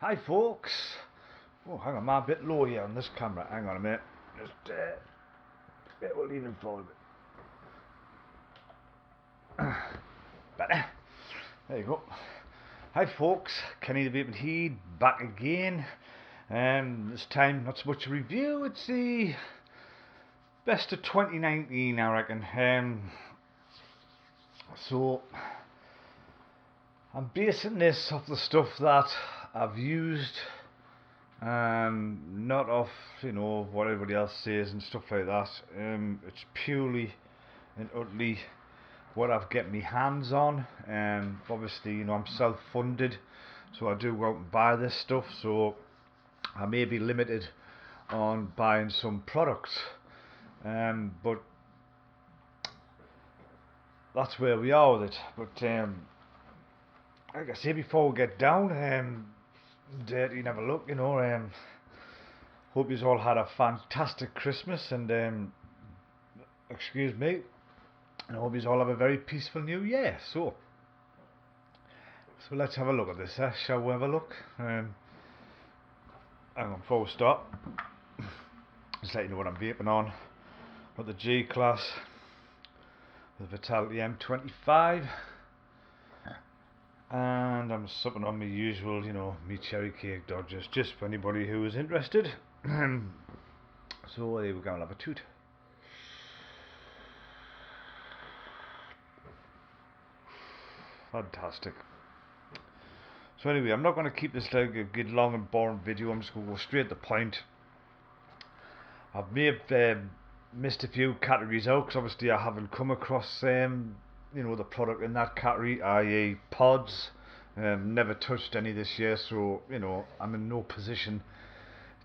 Hi folks. Oh, hang on, I'm a bit low here on this camera. Hang on a minute. Just we'll lean it forward a bit. Better. There you go. Hi folks, Kenny the Vaping Heed back again. This time not so much a review, it's the best of 2019 I reckon. So I'm basing this off the stuff that I've used, not off what everybody else says and stuff like that. It's purely and utterly what I've get my hands on. Obviously, I'm self-funded, so I do go out and buy this stuff. So I may be limited on buying some products, but that's where we are with it. But like I say, before we get down, dirty and have a look. Hope you all had a fantastic Christmas, and excuse me, and I hope you all have a very peaceful New Year. So let's have a look at this. Shall we have a look? Hang on, before we start, just let you know what I'm vaping on. Got the G class, the Vitality M25, and I'm supping on my usual, me cherry cake Dodgers, just for anybody who is interested. So there we go, I'll have a toot. Fantastic. So anyway, I'm not going to keep this like a good long and boring video. I'm just going to go straight to the point. I may have missed a few categories out because obviously I haven't come across the product in that category, i.e. pods. Never touched any this year, so I'm in no position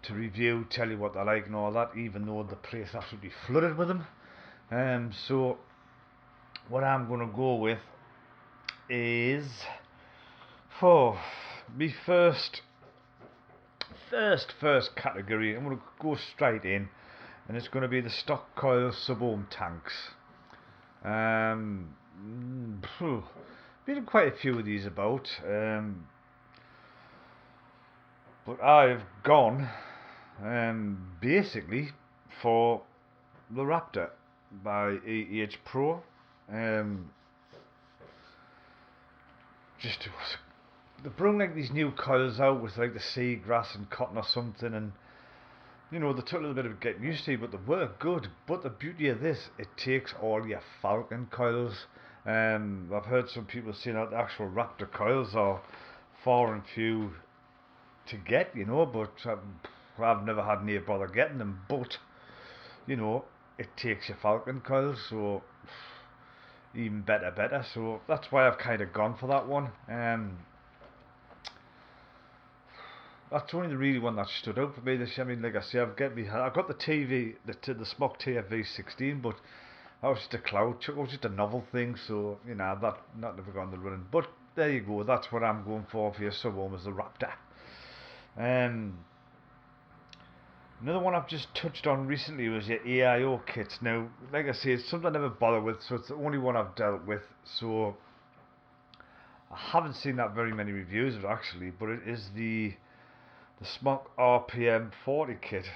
to review, tell you what they're like and all that, even though the place absolutely flooded with them. So what I'm going to go with is for me first category. I'm going to go straight in, and it's going to be the stock coil sub-ohm tanks. Been quite a few of these about, but I've gone basically for the Raptor by EH Pro. Just they bring like these new coils out with like the seagrass and cotton or something, and they took a little bit of getting used to, but they were good. But the beauty of this, it takes all your Falcon coils. I've heard some people saying that the actual Raptor coils are far and few to get, but I've never had any bother getting them. But it takes your Falcon coils, so even better. So that's why I've kind of gone for that one. That's only the really one that stood out for me this year. I mean, like I say, I've got the TV, the Smok TFV16, but that was just a cloud chuck. It was just a novel thing, so that never got on the running. But there you go. That's what I'm going for your sub-ohm is the Raptor. Another one I've just touched on recently was your AIO kits. Now, like I say, it's something I never bother with, so it's the only one I've dealt with. So I haven't seen that very many reviews of it actually, but it is the Smok RPM 40 kit.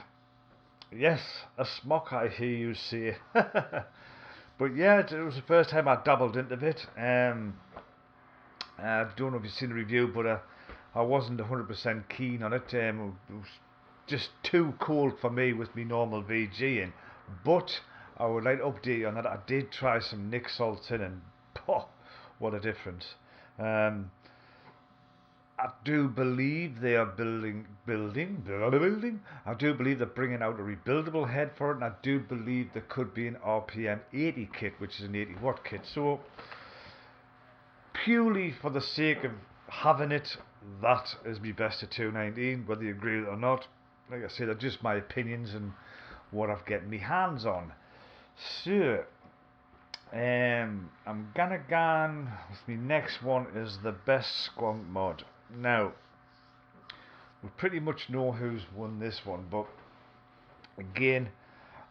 Yes, a Smok, I hear you say. But yeah, it was the first time I dabbled into it. I don't know if you've seen the review, but I wasn't 100% keen on it. It was just too cold for me with my normal VG in. But I would like to update you on that. I did try some Nick salts in, and what a difference. I do believe they are building. I do believe they're bringing out a rebuildable head for it, and I do believe there could be an RPM 80 kit, which is an 80 watt kit. So purely for the sake of having it, that is my best of 219. Whether you agree with it or not, like I said, they're just my opinions and what I've getting my hands on. So I'm gonna go with my next one is the best skunk mod. Now, we pretty much know who's won this one, but again,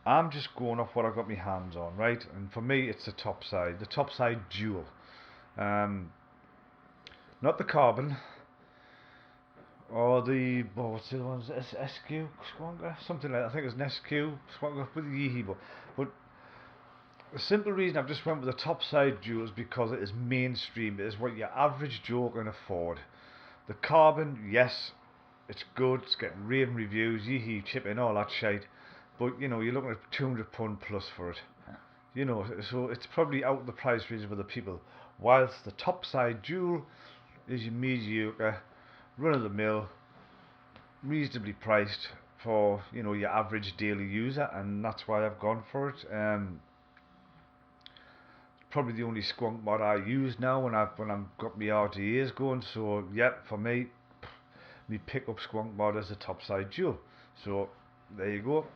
I'm just going off what I've got my hands on, right? And for me, it's the Topside dual. Not the carbon, or the, what's the other one? SQ Squonker? Something like that. I think it was an SQ Squonker with the Yeehee. But the simple reason I've just went with the top side dual is because it is mainstream. It is what your average Joe can afford. The carbon, yes, it's good. It's getting raving reviews, Yeehee chipping, all that shite. But you know, you're looking at £200 plus for it. You know, so it's probably out of the price range of other people. Whilst the top side dual is your mediocre, run of the mill, reasonably priced for, you know, your average daily user, and that's why I've gone for it. Probably the only squonk mod I use now when I've got my RDAs going. So yeah, for me, my pickup squonk mod is the topside dual. So there you go.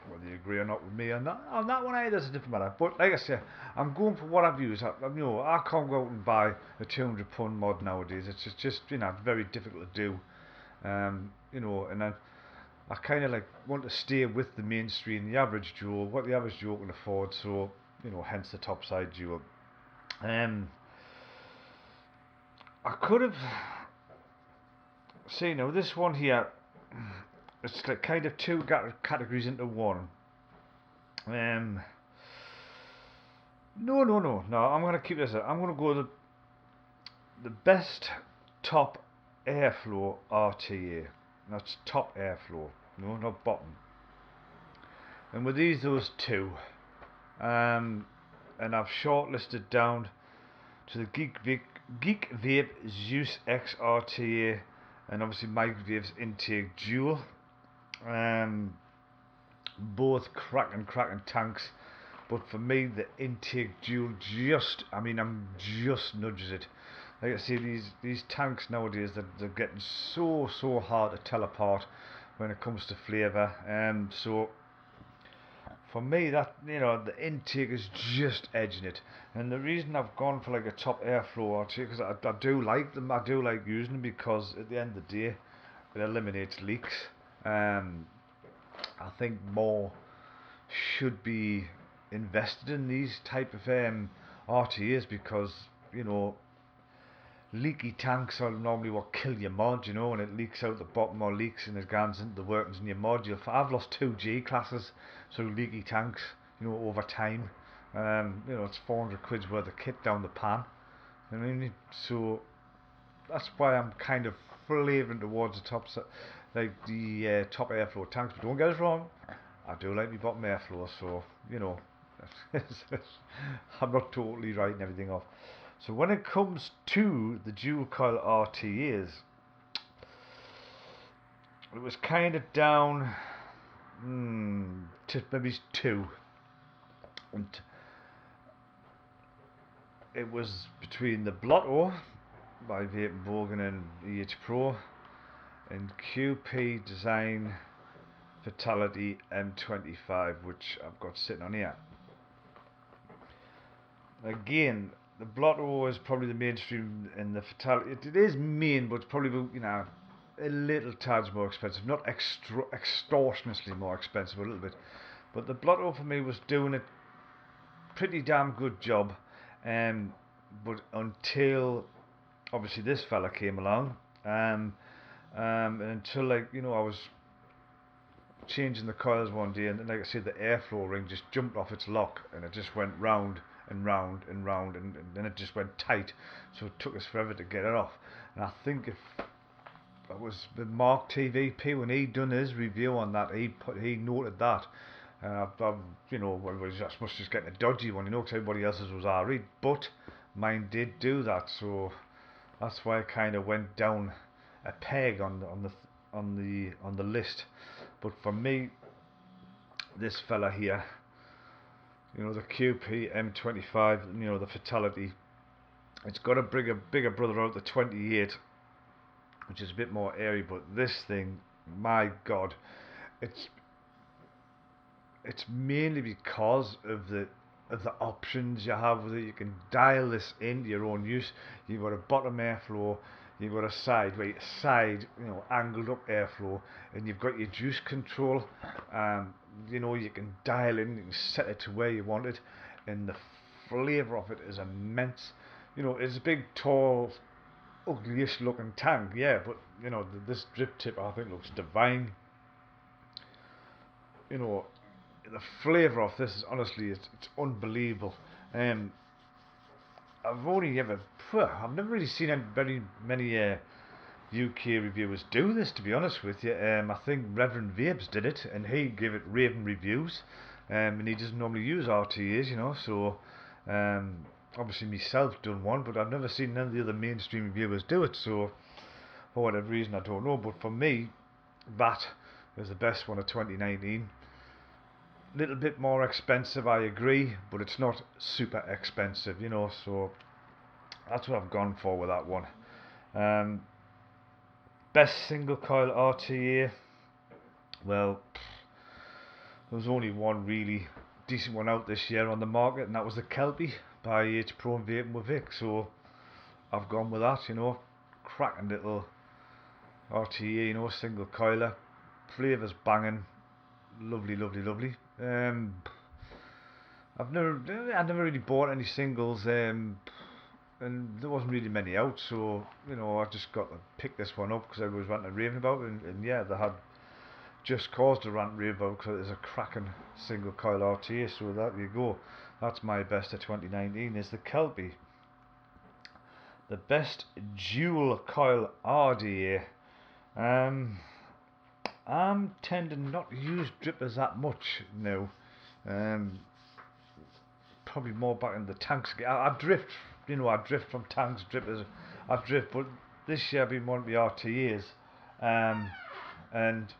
Whether you agree or not with me on that one, that's a different matter. But like I say, I'm going for what I've used. You know, I can't go out and buy a £200 mod nowadays. It's just you know, it's very difficult to do. You know, and I kind of like want to stay with the mainstream, the average Joe, what the average Joe can afford. So you know, hence the topside Joe. I could have seen, now this one here, it's like kind of two categories into one. No. I'm gonna keep this. I'm gonna go the best top airflow RTA. That's top airflow. No, not bottom. And with those two, and I've shortlisted down to the Geek Vape Zeus X RTA, and obviously Mike Vape's Intake Dual. Both cracking tanks. But for me, the Intake Dual I'm just nudges it. Like I say, these tanks nowadays, they're getting so hard to tell apart when it comes to flavour. So for me, that, you know, the Intake is just edging it. And the reason I've gone for like a top airflow RT, because I do like them, I do like using them, because at the end of the day, it eliminates leaks. I think more should be invested in these type of RTAs, because you know, leaky tanks are normally what kill your mod, you know, when it leaks out the bottom or leaks and it goes into the workings in your mod. I've lost 2 G classes through leaky tanks, you know, over time. You know, it's 400 quid's worth of kit down the pan. I mean, so that's why I'm kind of flavouring towards the top, like the top airflow tanks. But don't get us wrong, I do like my bottom airflow, so you know, I'm not totally writing everything off. So when it comes to the dual coil RTAs, it was kind of down to maybe 2, and it was between the Blotto by Vaping Bogan and EH Pro, and QP Design Fatality M25, which I've got sitting on here. Again, the Blotto is probably the mainstream, and the Fatality, it is main, but it's probably, you know, a little tad more expensive, not extortionately more expensive, a little bit. But the Blotto for me was doing a pretty damn good job, but until obviously this fella came along, and until, like, you know, I was changing the coils one day, and like I said, the airflow ring just jumped off its lock, and it just went round and round and round, and then it just went tight. So it took us forever to get it off. And I think if it was the Mark TVP, when he done his review on that, he noted that. You know, well, I must just getting a dodgy one, you know, because everybody else's was RE, but mine did do that. So that's why I kind of went down a peg on the list. But for me, this fella here, you know, the QP M25, you know, the Fatality, it's got a bigger brother out, the 28, which is a bit more airy. But this thing, my God, it's mainly because of the options you have with it. You can dial this into your own use. You've got a bottom airflow, you've got a side, you know, angled up airflow, and you've got your juice control. You know, you can dial in, you can set it to where you want it, and the flavour of it is immense. You know, it's a big, tall ugliest looking tank, yeah, but this drip tip I think looks divine. You know, the flavour of this is honestly it's unbelievable. Um, I've only ever, I've never really seen very many UK reviewers do this, to be honest with you. I think Reverend Vapes did it, and he gave it raving reviews. And he doesn't normally use RTAs, so obviously myself done one, but I've never seen none of the other mainstream reviewers do it. So for whatever reason, I don't know. But for me, that is the best one of 2019. Little bit more expensive, I agree, but it's not super expensive, So that's what I've gone for with that one. Um, Best single coil RTA. Well, there was only one really decent one out this year on the market, and that was the Kelpie by H Pro and Vaping with Vic. So I've gone with that. Cracking little RTA, single coiler, flavours banging, lovely, lovely, lovely. I never really bought any singles, and there wasn't really many out, so I just got to pick this one up because everybody was ranting and raving about it, and yeah, they had just caused a rant rave about because it's a cracking single coil RTA. So there you go. That's my best of 2019 is the Kelpie. The best dual coil RDA. I'm tending not to use drippers that much now. Um, Probably more back in the tanks. I drift, I drift from tanks, drippers. I drift, but this year I've been wanting the RTAs, um, and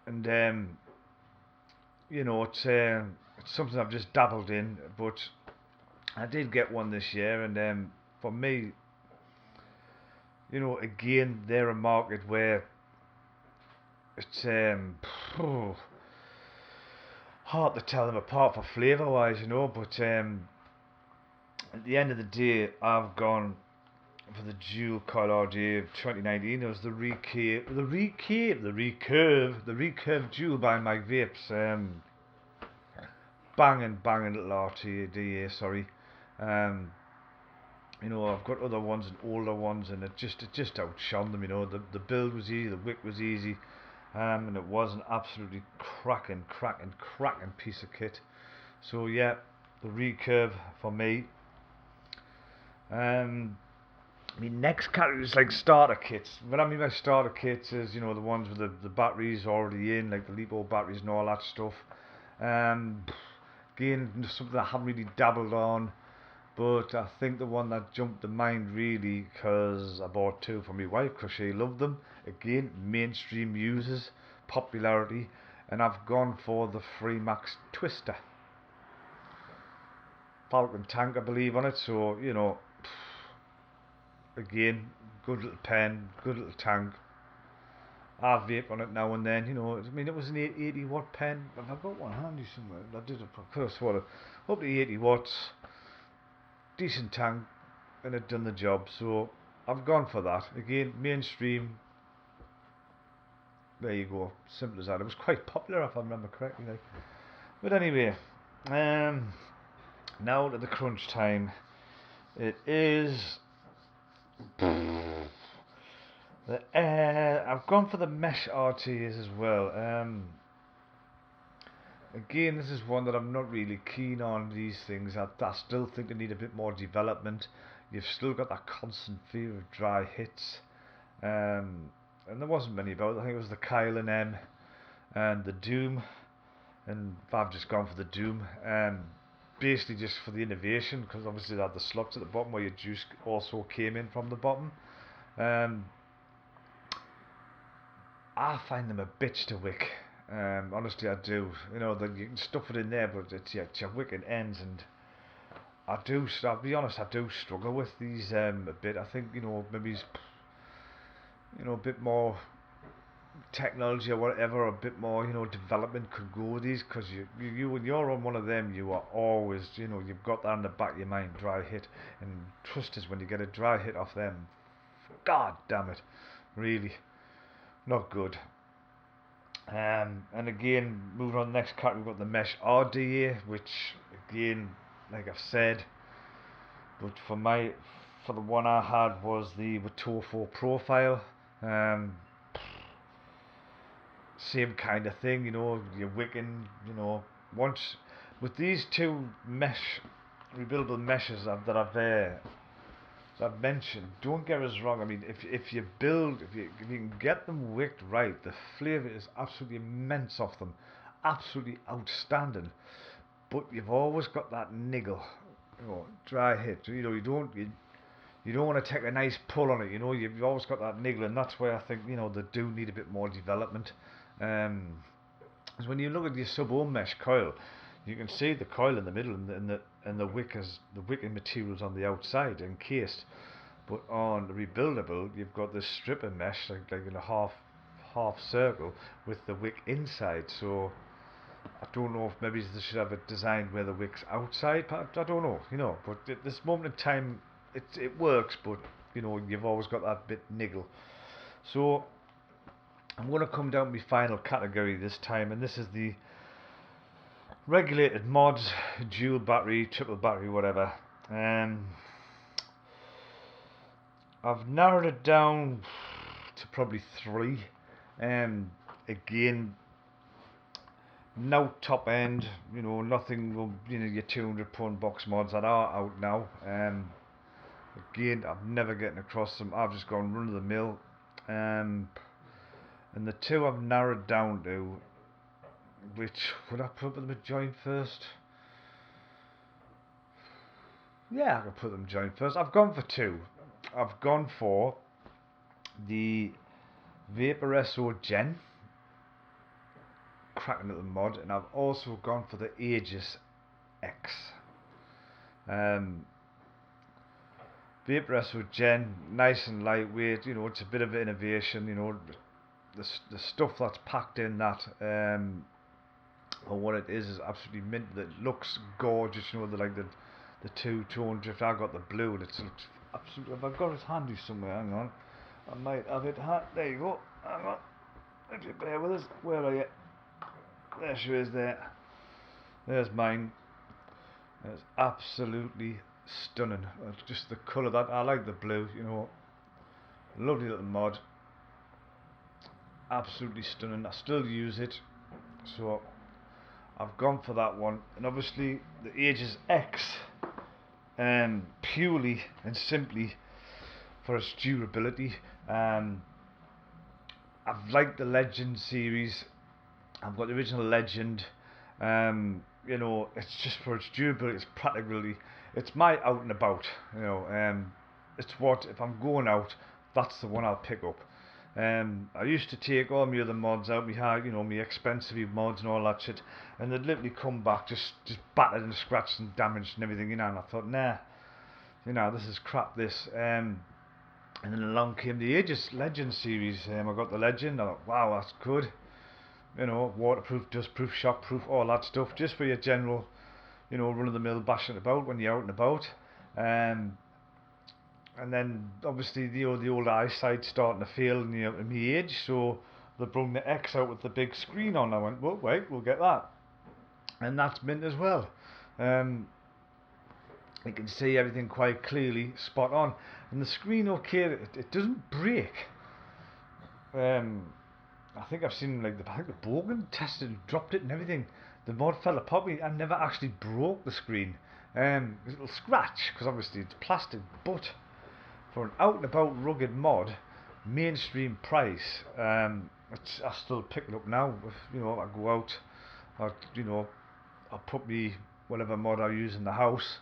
and it's something I've just dabbled in, but I did get one this year, and for me, again, they're a market where it's hard to tell them apart for flavour wise, but at the end of the day, I've gone for the dual coil RDA of 2019. It was the recurve dual by Mike Vapes. Banging little RTDA, sorry. Um, I've got other ones and older ones, and it just outshone them. The build was easy, the wick was easy, and it was an absolutely cracking piece of kit. So yeah, the recurve for me. My next category is like starter kits. When I mean by starter kits is the ones with the batteries already in, like the LiPo batteries and all that stuff. Um, Again, something I haven't really dabbled on, but I think the one that jumped to mind really, because I bought two for my wife because she loved them. Again, mainstream users, popularity, and I've gone for the Freemax Twister. Falcon tank, I believe, on it. So again, good little pen, good little tank. I vape on it now and then, I mean, it was an 80 watt pen. Have I got one handy somewhere? I did it for sort of up to 80 watts, decent tank, and it done the job. So I've gone for that. Again, mainstream. There you go. Simple as that. It was quite popular if I remember correctly. But anyway, now to the crunch time. It is. I've gone for the mesh RTs as well. Again, this is one that I'm not really keen on. These things, I still think they need a bit more development. You've still got that constant fear of dry hits, and there wasn't many about. I think it was the Kyle and M and the Doom, and I've just gone for the Doom. Basically just for the innovation, because obviously they had the slots at the bottom where your juice also came in from the bottom. I find them a bitch to wick. Honestly, I do. That you can stuff it in there, but it's your wick ends, and I'll be honest, I do struggle with these a bit. I think maybe a bit more technology or whatever, a bit more development could go with these, because you when you're on one of them, you are always you've got that in the back of your mind, dry hit, and trust us, when you get a dry hit off them, god damn it, really not good. And again, moving on to the next category, we've got the mesh RDA, which again, like I've said, but for my for the one I had was the Watofo profile. Um, Same kind of thing, you know, you're wicking, you know, once with these two rebuildable meshes that I've mentioned. Don't get us wrong. I mean, if you build, if you can get them wicked right, the flavour is absolutely immense off them, absolutely outstanding. But you've always got that niggle, you know, dry hit. You know, you don't want to take a nice pull on it. You know, you've always got that niggle, and that's where I think, you know, they do need a bit more development. Um, because when you look at your sub-ohm mesh coil, you can see the coil in the middle and the wicking materials on the outside encased. But on the rebuildable, you've got this stripper mesh like in a half circle with the wick inside. So I don't know if maybe they should have it designed where the wick's outside. I don't know, you know. But at this moment in time, it works. But you know, you've always got that bit niggle. So I'm going to come down to my final category this time, and this is the regulated mods, dual battery, triple battery, whatever. I've narrowed it down to probably three. Again, no top end, you know, nothing, you know, your £200 box mods that are out now. Again, I'm never getting across them. I've just gone run of the mill. And the two I've narrowed down to, which would I put them joint first? Yeah, I can put them joint first. I've gone for two. I've gone for the Vapor SO Gen, cracking little mod, and I've also gone for the Aegis X. Vapor SO Gen, nice and lightweight. You know, it's a bit of innovation. You know, the stuff that's packed in that, or what it is absolutely mint. It looks gorgeous. You know, the two-tone drift. I got the blue, and it's absolutely. Have I got it handy somewhere? Hang on, I might have it. There you go. Hang on. If you bear with us, where are you? There she is. There's mine. It's absolutely stunning. It's just the colour that I like the blue. You know, lovely little mod. Absolutely stunning. I still use it, so I've gone for that one. And obviously the Aegis X, purely and simply for its durability. I've liked the Legend series. I've got the original Legend. You know, it's just for its durability, its practicability. It's my out and about. You know, it's what if I'm going out, that's the one I'll pick up. I used to take all my other mods out, you know, my expensive mods and all that shit, and they'd literally come back just battered and scratched and damaged and everything, you know. And I thought, nah, you know, this is crap. And then along came the Aegis Legend series. I got the Legend. I thought, wow, that's good. You know, waterproof, dustproof, shockproof, all that stuff, just for your general, you know, run of the mill bashing about when you're out and about. And then obviously the old eyesight starting to fail in my age, so they brought the X out with the big screen on. I went, well, wait, we'll get that, and that's mint as well. You can see everything quite clearly, spot on, and the screen, okay, it doesn't break. I think I've seen like the broken tested, dropped it and everything. The mod fell apart. I never actually broke the screen. It'll scratch because obviously it's plastic, but for an out and about rugged mod, mainstream price, I still pick it up now. If you know, I go out, you know, I'll put me whatever mod I use in the house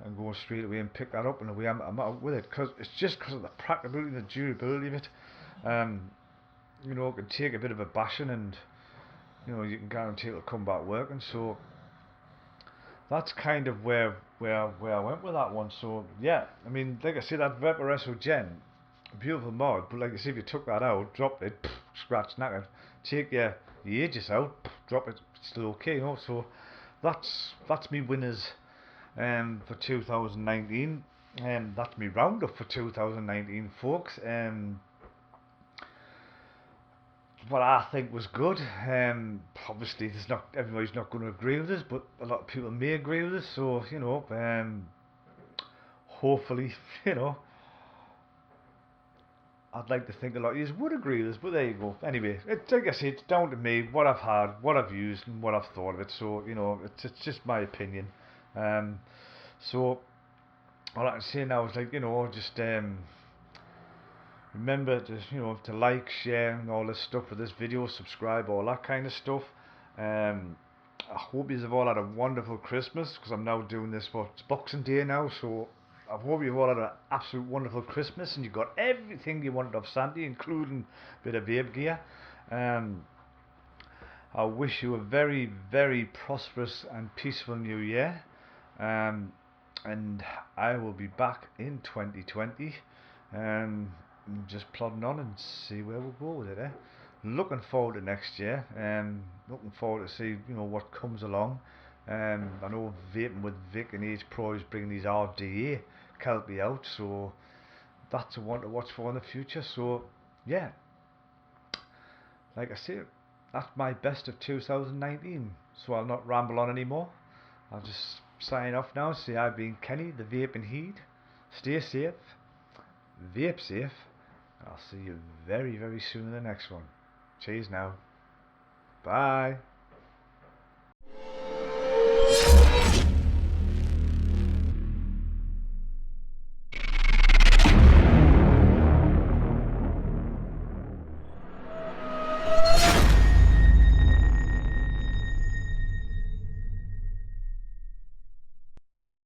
and go straight away and pick that up, and away I'm out with it, because it's just because of the practicability and the durability of it. You know, it can take a bit of a bashing, and you know, you can guarantee it'll come back working. So that's kind of where I went with that one. So yeah, I mean, like I said, that Vapor SO Gen, beautiful mod, but like I said, if you took that out, dropped it, scratch, knackered. Take your Aegis out, drop it, still okay, you know. So that's me winners for 2019. That's me roundup for 2019, folks. What I think was good. Obviously, everybody's not going to agree with us, but a lot of people may agree with us. So you know, hopefully, you know, I'd like to think a lot of you would agree with this, but there you go. Anyway, like I say, it's down to me, what I've had, what I've used, and what I've thought of it. So, you know, it's just my opinion. Um, so, all I can say now is, like, you know, just remember to, you know, to like, share, and all this stuff with this video, subscribe, all that kind of stuff. I hope you have all had a wonderful Christmas, because I'm now doing this for it's Boxing Day now, so I hope you've all had an absolute wonderful Christmas and you got everything you wanted of Santa, including a bit of vape gear. Um, I wish you a very, very prosperous and peaceful new year. Um, and I will be back in 2020. Um, just plodding on and see where we'll go with it. Looking forward to next year. Looking forward to see, you know, what comes along. I know vaping with Vic and H Pro is bringing these RDA Kelpie out, so that's a one to watch for in the future. So yeah, like I say, that's my best of 2019. So I'll not ramble on anymore. I'll just sign off now. Say I've been Kenny, the Vaping Heat. Stay safe, vape safe. I'll see you very, very soon in the next one. Cheers now. Bye.